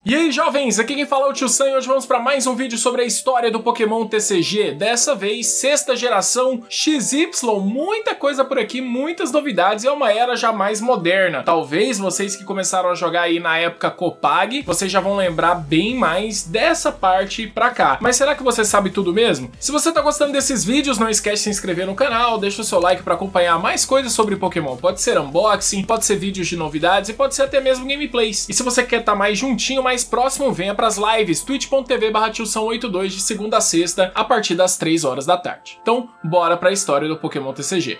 E aí, jovens, aqui quem fala é o Tio Sam e hoje vamos para mais um vídeo sobre a história do Pokémon TCG. Dessa vez, sexta geração XY, muita coisa por aqui, muitas novidades e é uma era já mais moderna. Talvez vocês que começaram a jogar aí na época Copag, vocês já vão lembrar bem mais dessa parte pra cá. Mas será que você sabe tudo mesmo? Se você tá gostando desses vídeos, não esquece de se inscrever no canal, deixa o seu like para acompanhar mais coisas sobre Pokémon. Pode ser unboxing, pode ser vídeos de novidades e pode ser até mesmo gameplays. E se você quer estar mais juntinho, mais próximo, venha pras lives twitch.tv/tiosam82 de segunda a sexta a partir das 3 horas da tarde. Então, bora pra história do Pokémon TCG.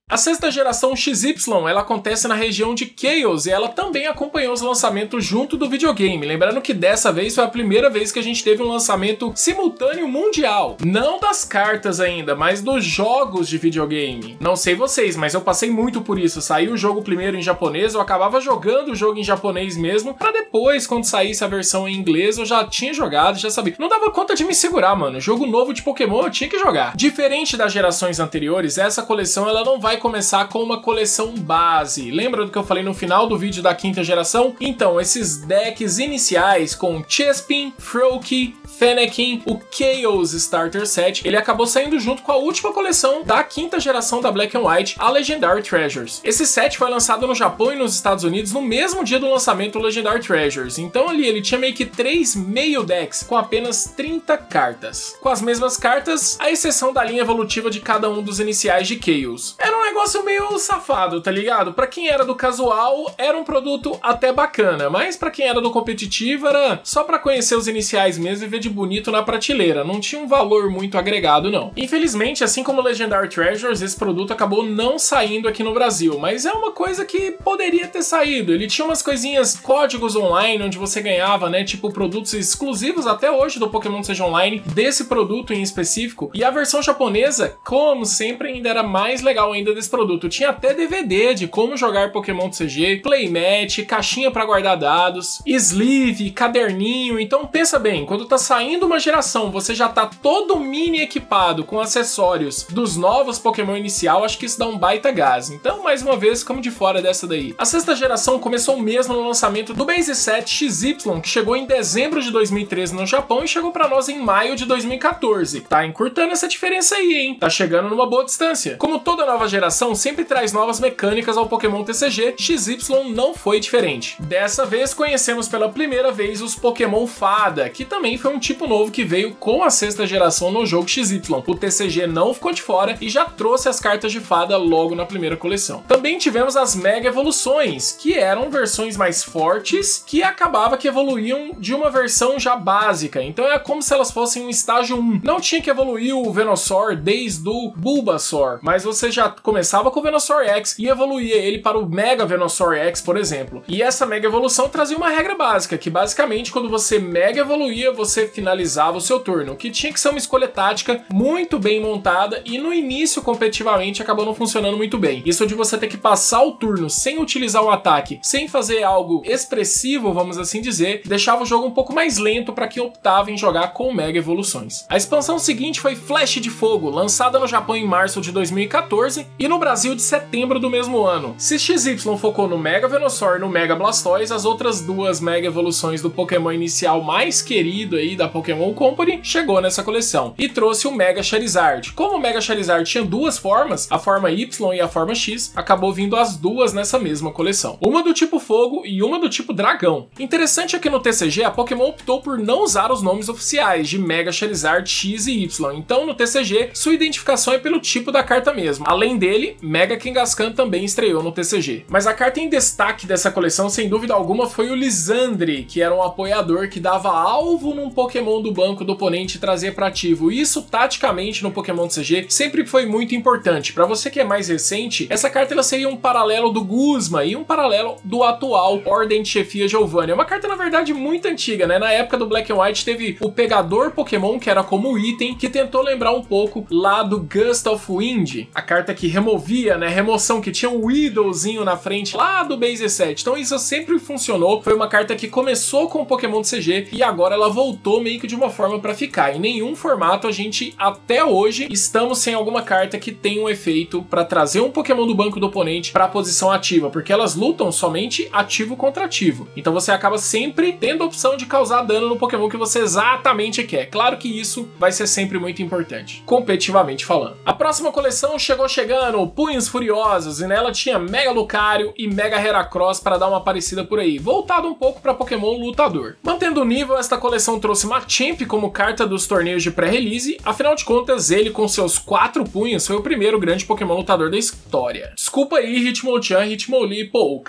A sexta geração XY, ela acontece na região de Chaos e ela também acompanhou os lançamentos junto do videogame. Lembrando que dessa vez foi a primeira vez que a gente teve um lançamento simultâneo mundial. Não das cartas ainda, mas dos jogos de videogame. Não sei vocês, mas eu passei muito por isso. Saiu o jogo primeiro em japonês, eu acabava jogando o jogo em japonês mesmo, pra depois, quando saísse a versão em inglês, eu já tinha jogado, já sabia. Não dava conta de me segurar, mano. Jogo novo de Pokémon eu tinha que jogar. Diferente das gerações anteriores, essa coleção ela não vai começar com uma coleção base. Lembra do que eu falei no final do vídeo da quinta geração? Então, esses decks iniciais com Chespin, Froakie, Fennekin, o Chaos Starter Set, ele acabou saindo junto com a última coleção da quinta geração da Black and White, a Legendary Treasures. Esse set foi lançado no Japão e nos Estados Unidos no mesmo dia do lançamento do Legendary Treasures. Então ali ele tinha meio que 3 meio decks com apenas 30 cartas. Com as mesmas cartas, à exceção da linha evolutiva de cada um dos iniciais de Chaos. Era um negócio meio safado, tá ligado? Pra quem era do casual, era um produto até bacana, mas pra quem era do competitivo, era só pra conhecer os iniciais mesmo e ver de bonito na prateleira. Não tinha um valor muito agregado, não. Infelizmente, assim como o Legendary Treasures, esse produto acabou não saindo aqui no Brasil, mas é uma coisa que poderia ter saído. Ele tinha umas coisinhas, códigos online, onde você ganhava, né, tipo produtos exclusivos até hoje do Pokémon TCG Online, desse produto em específico, e a versão japonesa, como sempre, ainda era mais legal ainda desse produto. Tinha até DVD de como jogar Pokémon TCG, playmat, caixinha pra guardar dados, sleeve, caderninho. Então pensa bem, quando tá saindo uma geração, você já tá todo mini equipado com acessórios dos novos Pokémon inicial, acho que isso dá um baita gás. Então, mais uma vez, ficamos de fora dessa daí. A sexta geração começou mesmo no lançamento do Base Set XY, que chegou em dezembro de 2013 no Japão e chegou pra nós em maio de 2014. Tá encurtando essa diferença aí, hein? Tá chegando numa boa distância. Como toda nova geração sempre traz novas mecânicas ao Pokémon TCG, XY não foi diferente. Dessa vez conhecemos pela primeira vez os Pokémon Fada, que também foi um tipo novo que veio com a sexta geração no jogo XY. O TCG não ficou de fora e já trouxe as cartas de Fada logo na primeira coleção. Também tivemos as Mega Evoluções, que eram versões mais fortes, que acabava que evoluíam de uma versão já básica. Então é como se elas fossem um estágio 1. Não tinha que evoluir o Venusaur desde o Bulbasaur, mas você já começava com o Venusaur X e evoluía ele para o Mega Venusaur X, por exemplo. E essa Mega Evolução trazia uma regra básica, que basicamente quando você Mega evoluía, você finalizava o seu turno, que tinha que ser uma escolha tática muito bem montada e no início competitivamente acabou não funcionando muito bem. Isso de você ter que passar o turno sem utilizar o ataque, sem fazer algo expressivo, vamos assim dizer, deixava o jogo um pouco mais lento para quem optava em jogar com Mega Evoluções. A expansão seguinte foi Flash de Fogo, lançada no Japão em março de 2014 e no Brasil de setembro do mesmo ano. Se XY focou no Mega Venusaur e no Mega Blastoise, as outras duas Mega Evoluções do Pokémon inicial mais querido aí da Pokémon Company chegou nessa coleção e trouxe o Mega Charizard. Como o Mega Charizard tinha duas formas, a forma Y e a forma X, acabou vindo as duas nessa mesma coleção. Uma do tipo Fogo e uma do tipo Dragão. Interessante é que no TCG a Pokémon optou por não usar os nomes oficiais de Mega Charizard X e Y, então no TCG sua identificação é pelo tipo da carta mesmo. Além dele, Mega Kangaskhan também estreou no TCG. Mas a carta em destaque dessa coleção, sem dúvida alguma, foi o Lysandre, que era um apoiador que dava alvo num Pokémon do banco do oponente e trazia para ativo. Isso, taticamente, no Pokémon TCG, sempre foi muito importante. Para você que é mais recente, essa carta ela seria um paralelo do Guzma e um paralelo do atual Ordem de Chefia Giovanni. É uma carta, na verdade, muito antiga, né? Na época do Black and White, teve o Pegador Pokémon, que era como item, que tentou lembrar um pouco lá do Gust of Wind, a carta que removia, né, remoção, que tinha um Weedlezinho na frente lá do Base Set. Então isso sempre funcionou, foi uma carta que começou com o Pokémon TCG e agora ela voltou meio que de uma forma pra ficar. Em nenhum formato a gente, até hoje, estamos sem alguma carta que tenha um efeito pra trazer um Pokémon do banco do oponente pra posição ativa, porque elas lutam somente ativo contra ativo. Então você acaba sempre tendo a opção de causar dano no Pokémon que você exatamente quer. Claro que isso vai ser sempre muito importante, competitivamente falando. A próxima coleção chegando, Punhos Furiosos, e nela tinha Mega Lucario e Mega Heracross para dar uma parecida por aí, voltado um pouco para Pokémon lutador. Mantendo o nível, esta coleção trouxe Machamp como carta dos torneios de pré-release, afinal de contas ele com seus 4 punhos foi o primeiro grande Pokémon lutador da história. Desculpa aí Hitmonchan, Hitmonlee, pô,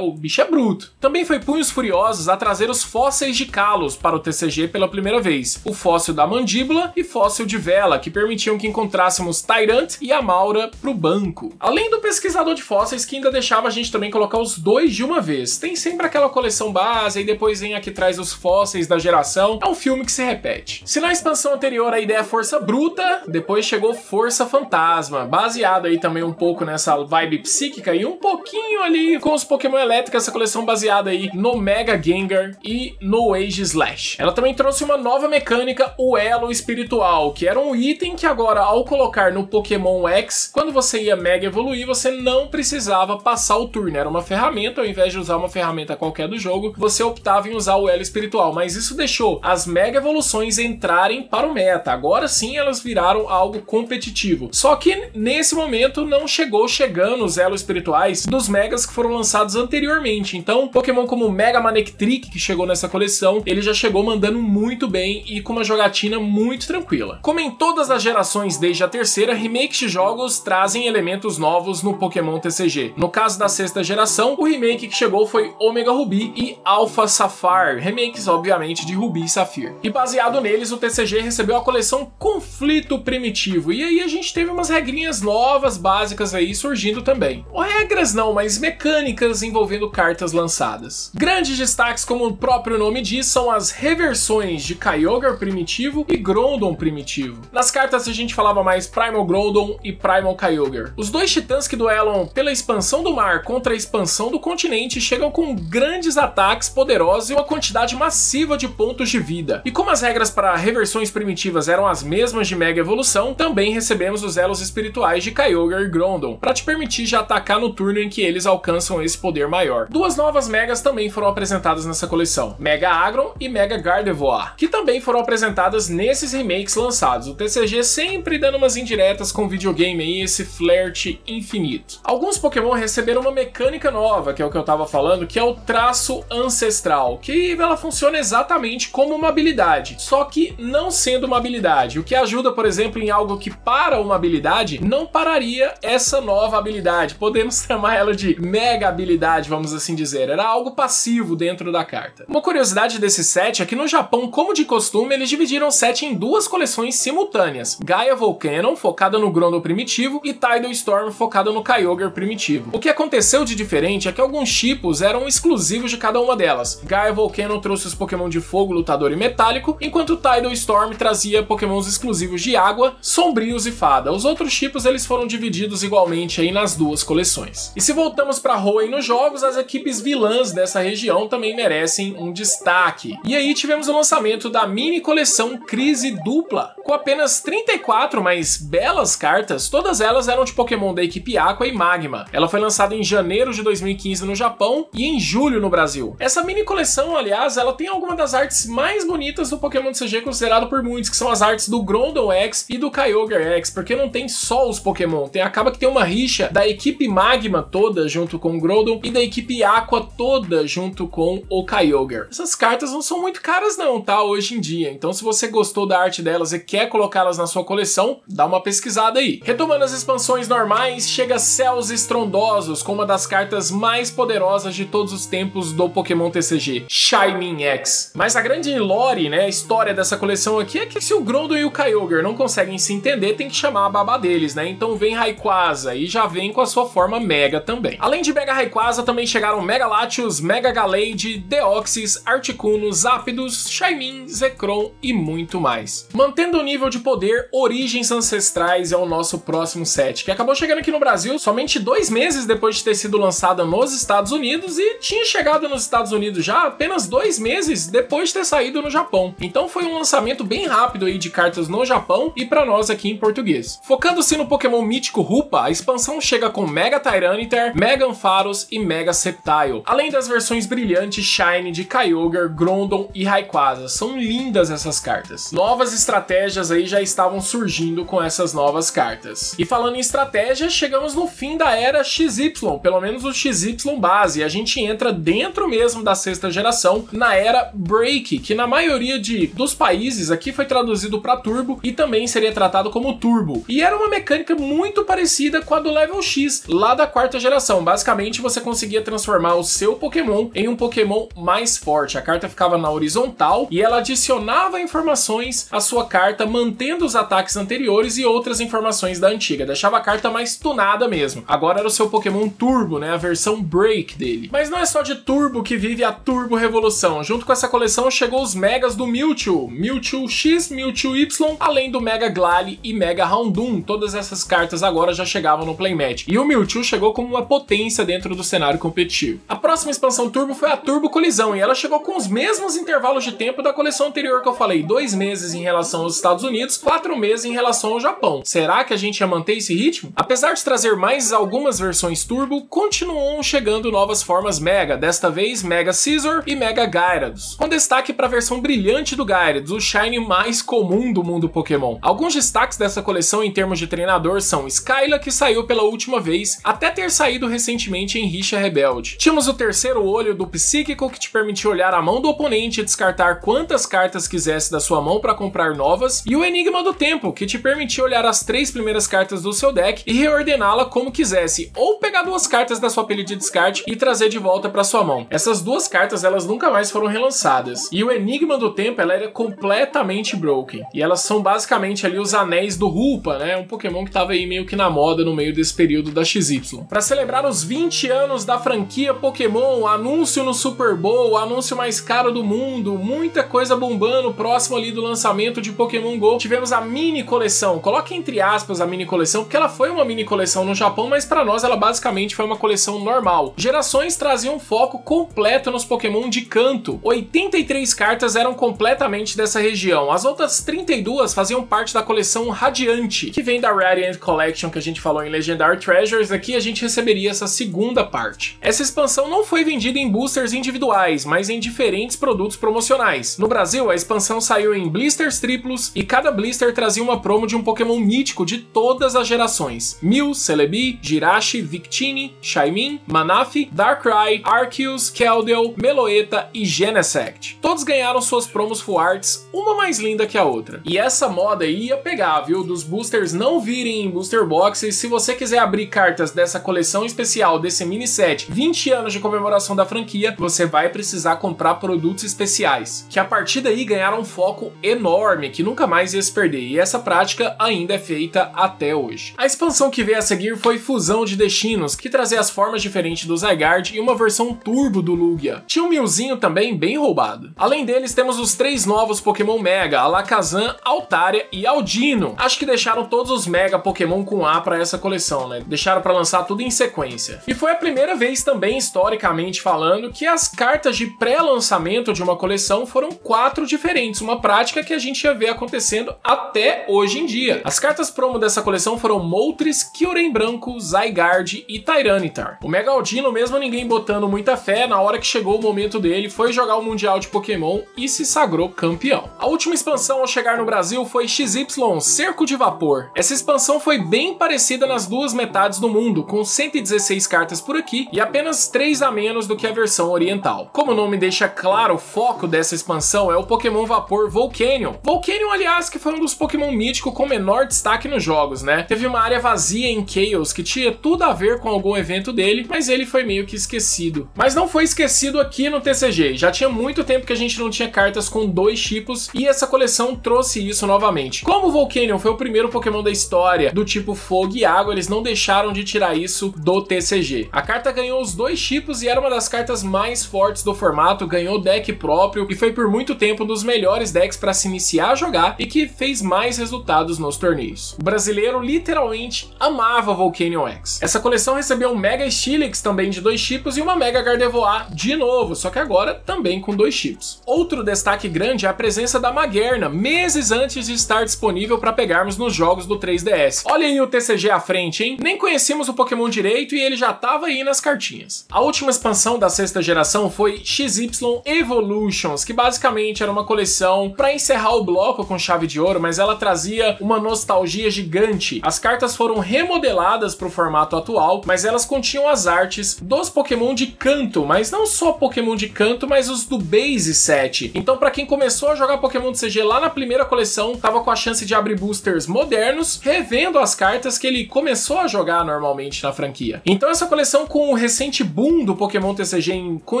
o bicho é bruto. Também foi Punhos Furiosos a trazer os fósseis de Kalos para o TCG pela primeira vez, o fóssil da mandíbula e fóssil de vela, que permitiam que encontrássemos Tyrant e Amaura pro banco. Além do pesquisador de fósseis, que ainda deixava a gente também colocar os dois de uma vez. Tem sempre aquela coleção base e depois vem aqui atrás os fósseis da geração. É um filme que se repete. Se na expansão anterior a ideia é força bruta, depois chegou força fantasma, baseado aí também um pouco nessa vibe psíquica e um pouquinho ali com os Pokémon elétricos, essa coleção baseada aí no Mega Gengar e no Age Slash. Ela também trouxe uma nova mecânica, o Elo Espiritual, que era um item que agora, ao colocar no Pokémon X, quando você ia Mega evoluir, você não precisava passar o turno. Era uma ferramenta, ao invés de usar uma ferramenta qualquer do jogo, você optava em usar o Elo Espiritual. Mas isso deixou as Mega Evoluções entrarem para o meta. Agora sim elas viraram algo competitivo. Só que nesse momento não chegando os Elos Espirituais dos Megas que foram lançados anteriormente. Então, Pokémon como Mega Manectric, que chegou nessa coleção, ele já chegou mandando muito bem e com uma jogatina muito tranquila. Como em todas as gerações desde a terceira, remakes de jogos trazem elementos novos no Pokémon TCG. No caso da sexta geração, o remake que chegou foi Omega Ruby e Alpha Sapphire, remakes obviamente de Ruby e Safir. E baseado neles, o TCG recebeu a coleção Conflito Primitivo, e aí a gente teve umas regrinhas novas, básicas aí surgindo também. Ou regras não, mas mecânicas envolvendo cartas lançadas. Grandes destaques, como o próprio nome diz, são as reversões de Kyogre Primitivo e Groudon Primitivo. Nas cartas a gente falava mais Primal Groudon e Primal Kyogre. Os dois titãs que duelam pela expansão do mar contra a expansão do continente chegam com grandes ataques poderosos e uma quantidade massiva de pontos de vida. E como as regras para reversões primitivas eram as mesmas de Mega Evolução, também recebemos os elos espirituais de Kyogre e Groudon, para te permitir já atacar no turno em que eles alcançam esse poder maior. Duas novas Megas também foram apresentadas nessa coleção, Mega Agron e Mega Gardevoir, que também foram apresentadas nesses remakes lançados. O TCG sempre dando umas indiretas com o videogame aí, esse flerte infinito. Alguns Pokémon receberam uma mecânica nova, que é o que eu tava falando, que é o traço ancestral, que ela funciona exatamente como uma habilidade, só que não sendo uma habilidade, o que ajuda, por exemplo, em algo que para uma habilidade, não pararia essa nova habilidade. Podemos chamar ela de mega habilidade, vamos assim dizer. Era algo passivo dentro da carta. Uma curiosidade desse set é que no Japão, como de costume, eles dividiram o set em duas coleções simultâneas. Gaia Volcano, focada no Groudon Primitivo, e Tidal Storm, focada no Kyogre Primitivo. O que aconteceu de diferente é que alguns tipos eram exclusivos de cada uma delas. Gaia Volcano trouxe os Pokémon de fogo, lutador e metálico, enquanto Tidal Storm trazia Pokémons exclusivos de água, sombrios e fada. Os outros tipos eles foram divididos igualmente aí nas duas coleções. E se voltamos para Hoenn nos jogos, as equipes vilãs dessa região também merecem um destaque. E aí tivemos o lançamento da mini coleção Crise Dupla, com apenas 34 mais belas cartas, todas elas eram de Pokémon da equipe Aqua e Magma. Ela foi lançada em janeiro de 2015 no Japão e em julho no Brasil. Essa mini coleção, aliás, ela tem algumas das artes mais bonitas do Pokémon TCG, considerado por muitos, que são as artes do Groudon X e do Kyogre X, porque não tem só os Pokémon, acaba que tem uma rixa da equipe Magma toda junto com o Groudon e da equipe Aqua toda junto com o Kyogre. Essas cartas não são muito caras não, tá? Hoje em dia. Então se você gostou da arte delas e quer colocá-las na sua coleção, dá uma pesquisada aí. Retomando as expansões normais, chega Céus Estrondosos com uma das cartas mais poderosas de todos os tempos do Pokémon TCG, Shaymin X. Mas a grande lore, né, a história dessa coleção aqui é que se o Groudon e o Kyogre não conseguem se entender, tem que chamar a babá deles, né? Então vem Rayquaza e já vem com a sua forma Mega também. Além de Mega Rayquaza, também chegaram Mega Latios, Mega Gallade, Deoxys, Articuno, Zapdos, Shaymin, Zekrom e muito mais. Mantendo o nível de poder, Origens Ancestrais é o nosso próximo set Set, que acabou chegando aqui no Brasil somente 2 meses depois de ter sido lançada nos Estados Unidos e tinha chegado nos Estados Unidos já apenas 2 meses depois de ter saído no Japão. Então foi um lançamento bem rápido aí de cartas no Japão e pra nós aqui em português. Focando-se no Pokémon mítico Hoopa, a expansão chega com Mega Tyranitar, Mega Ampharos e Mega Sceptile, além das versões brilhantes Shiny de Kyogre, Groudon e Rayquaza. São lindas essas cartas. Novas estratégias aí já estavam surgindo com essas novas cartas. E falando em estratégia, chegamos no fim da era XY, pelo menos o XY base. A gente entra dentro mesmo da 6ª geração, na era Break, que na maioria dos países aqui foi traduzido para Turbo e também seria tratado como Turbo. E era uma mecânica muito parecida com a do Level X, lá da 4ª geração. Basicamente, você conseguia transformar o seu Pokémon em um Pokémon mais forte. A carta ficava na horizontal e ela adicionava informações à sua carta, mantendo os ataques anteriores e outras informações da antiga. Deixava a carta mais tunada mesmo. Agora era o seu Pokémon Turbo, né? A versão Break dele. Mas não é só de Turbo que vive a Turbo Revolução. Junto com essa coleção chegou os Megas do Mewtwo, Mewtwo X, Mewtwo Y, além do Mega Glalie e Mega Houndoom. Todas essas cartas agora já chegavam no Playmatch. E o Mewtwo chegou como uma potência dentro do cenário competitivo. A próxima expansão Turbo foi a Turbo Colisão, e ela chegou com os mesmos intervalos de tempo da coleção anterior que eu falei, 2 meses em relação aos Estados Unidos, 4 meses em relação ao Japão. Será que a gente ia manter esse ritmo? Apesar de trazer mais algumas versões Turbo, continuam chegando novas formas Mega, desta vez Mega Scizor e Mega Gyarados, com destaque para a versão brilhante do Gyarados, o Shiny mais comum do mundo Pokémon. Alguns destaques dessa coleção em termos de treinador são Skyla, que saiu pela última vez, até ter saído recentemente em Rixa Rebelde. Tínhamos o terceiro olho do Psíquico, que te permitia olhar a mão do oponente e descartar quantas cartas quisesse da sua mão para comprar novas, e o Enigma do Tempo, que te permitia olhar as 3 primeiras cartas do seu deck e reordená-la como quisesse, ou pegar 2 cartas da sua pilha de descarte e trazer de volta para sua mão. Essas 2 cartas elas nunca mais foram relançadas, e o Enigma do Tempo ela era completamente broken, e elas são basicamente ali os anéis do Hoopa, né? Um Pokémon que tava aí meio que na moda no meio desse período da XY. Para celebrar os 20 anos da franquia Pokémon, anúncio no Super Bowl, anúncio mais caro do mundo, muita coisa bombando próximo ali do lançamento de Pokémon GO. Tivemos a mini coleção, coloque entre aspas a mini coleção, porque ela foi uma mini coleção no Japão, mas para nós ela basicamente foi uma coleção normal. Gerações traziam foco completo nos Pokémon de canto. 83 cartas eram completamente dessa região, as outras 32 faziam parte da coleção Radiante, que vem da Radiant Collection que a gente falou em Legendary Treasures. Aqui a gente receberia essa segunda parte. Essa expansão não foi vendida em boosters individuais, mas em diferentes produtos promocionais. No Brasil, a expansão saiu em blisters triplos e cada blister trazia uma promo de um Pokémon mítico de todas as gerações: Mew, Celebi, Jirachi, Victini, Shaymin, Manaphy, Darkrai, Arceus, Keldeo, Meloetta e Genesect. Todos ganharam suas promos full arts, uma mais linda que a outra. E essa moda aí ia pegar, viu? Dos boosters não virem em booster boxes. Se você quiser abrir cartas dessa coleção especial, desse mini set, 20 anos de comemoração da franquia, você vai precisar comprar produtos especiais, que a partir daí ganharam um foco enorme, que nunca mais ia se perder, e essa prática ainda é feita até hoje. A expansão que veio a seguir foi Fusão de Destinos, que trazia as formas diferentes do Zygarde e uma versão turbo do Lugia. Tinha um Mewzinho também bem roubado. Além deles, temos os 3 novos Pokémon Mega, Alakazam, Altaria e Audino. Acho que deixaram todos os Mega Pokémon com A para essa coleção, né? Deixaram para lançar tudo em sequência. E foi a primeira vez também, historicamente falando, que as cartas de pré-lançamento de uma coleção foram 4 diferentes, uma prática que a gente ia ver acontecendo até hoje em dia. As cartas promo dessa coleção foram Moltres, Kyurem Branco, Zygarde e Tyranitar. O Mega Audino, mesmo ninguém botando muita fé, na hora que chegou o momento dele, foi jogar o Mundial de Pokémon e se sagrou campeão. A última expansão ao chegar no Brasil foi XY, Cerco de Vapor. Essa expansão foi bem parecida nas duas metades do mundo, com 116 cartas por aqui e apenas 3 a menos do que a versão oriental. Como o nome deixa claro, o foco dessa expansão é o Pokémon Vapor Volcanion. Volcanion, aliás, que foi um dos Pokémon míticos com menor destaque nos jogos, né? Teve uma área vazia em Chaos que tinha tudo a ver com algum evento dele, mas ele foi meio que esquecido. Mas não foi esquecido aqui no TCG, já tinha muito tempo que a gente não tinha cartas com 2 tipos e essa coleção trouxe isso novamente. Como o Volcanion foi o primeiro Pokémon da história do tipo Fogo e Água, eles não deixaram de tirar isso do TCG. A carta ganhou os 2 tipos e era uma das cartas mais fortes do formato, ganhou deck próprio e foi por muito tempo um dos melhores decks para se iniciar a jogar e que fez mais resultados nos torneios. O brasileiro literalmente amava Volcanion X. Essa coleção recebeu um Mega Steelix também de 2 tipos e uma Mega Gardevoir de novo, só que agora também com 2 tipos. Outro destaque grande é a presença da Magerna, meses antes de estar disponível para pegarmos nos jogos do 3DS. Olha aí o TCG à frente, hein? Nem conhecíamos o Pokémon direito e ele já tava aí nas cartinhas. A última expansão da 6ª geração foi XY Evolutions, que basicamente era uma coleção para encerrar o bloco com chave de ouro, mas ela trazia uma nostalgia gigante. As cartas foram remodeladas para o formato atual, mas elas continham as artes dos Pokémon de canto, mas não só Pokémon de canto, mas os do Base Set. Então, para quem começou a jogar Pokémon TCG lá na primeira coleção, tava com a chance de abrir boosters modernos, revendo as cartas que ele começou a jogar normalmente na franquia. Então, essa coleção, com o recente boom do Pokémon TCG com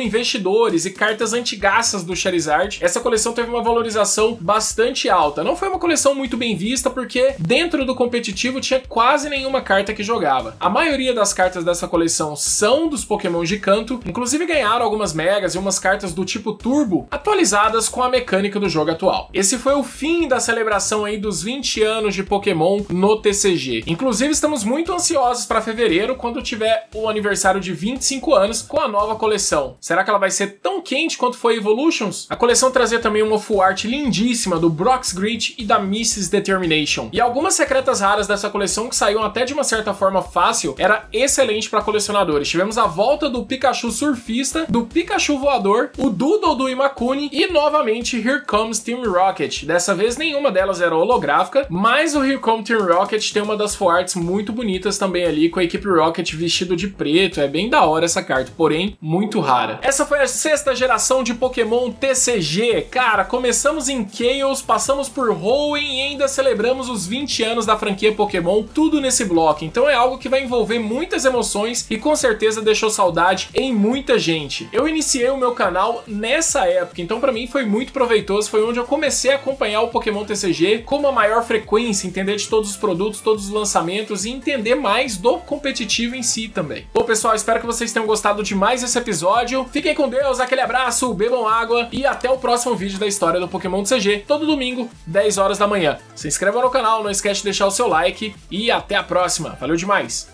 investidores e cartas antigaças do Charizard, essa coleção teve uma valorização bastante alta. Não foi uma coleção muito bem vista, porque dentro do competitivo tinha quase nenhuma carta que jogava. A maioria das cartas dessa coleção são dos Pokémon de canto, inclusive ganharam algumas megas e umas cartas do tipo Turbo, atualizadas com a mecânica do jogo atual. Esse foi o fim da celebração aí dos 20 anos de Pokémon no TCG. Inclusive, estamos muito ansiosos para fevereiro, quando tiver o aniversário de 25 anos com a nova coleção. Será que ela vai ser tão quente quanto foi Evolutions? A coleção trazia também uma full art lindíssima do Brock's Grit e da Mrs. Determination. E algumas secretas raras dessa coleção que saíam até de uma certa forma fácil, era excelente para colecionadores. Tivemos a volta do Pikachu Surfista, do Pikachu Voador, o Doodle do Imakuni e novamente Here Comes Team Rocket. Dessa vez nenhuma delas era holográfica, mas o Here Comes Team Rocket tem uma das full arts muito bonitas também ali, com a equipe Rocket vestido de preto. É bem da hora essa carta, porém muito rara. Essa foi a 6ª geração de Pokémon TCG. Cara, começamos em Chaos, passamos por Hoenn e ainda celebramos os 20 anos da franquia Pokémon, tudo nesse bloco. Então é algo que vai envolver muitas emoções e com certeza deixou saudade em muita gente. Eu iniciei o meu canal nessa época, então pra mim foi muito proveitoso, foi onde eu comecei a acompanhar o Pokémon TCG com uma maior frequência, entender de todos os produtos, todos os lançamentos e entender mais do competitivo em si também. Bom, pessoal, espero que vocês tenham gostado de mais esse episódio. Fiquem com Deus, aquele abraço, bebam água e até o próximo vídeo da história do Pokémon TCG, todo domingo, 10 horas da manhã. Se inscreva no canal, não esquece de deixar o seu like e até a próxima. Valeu demais!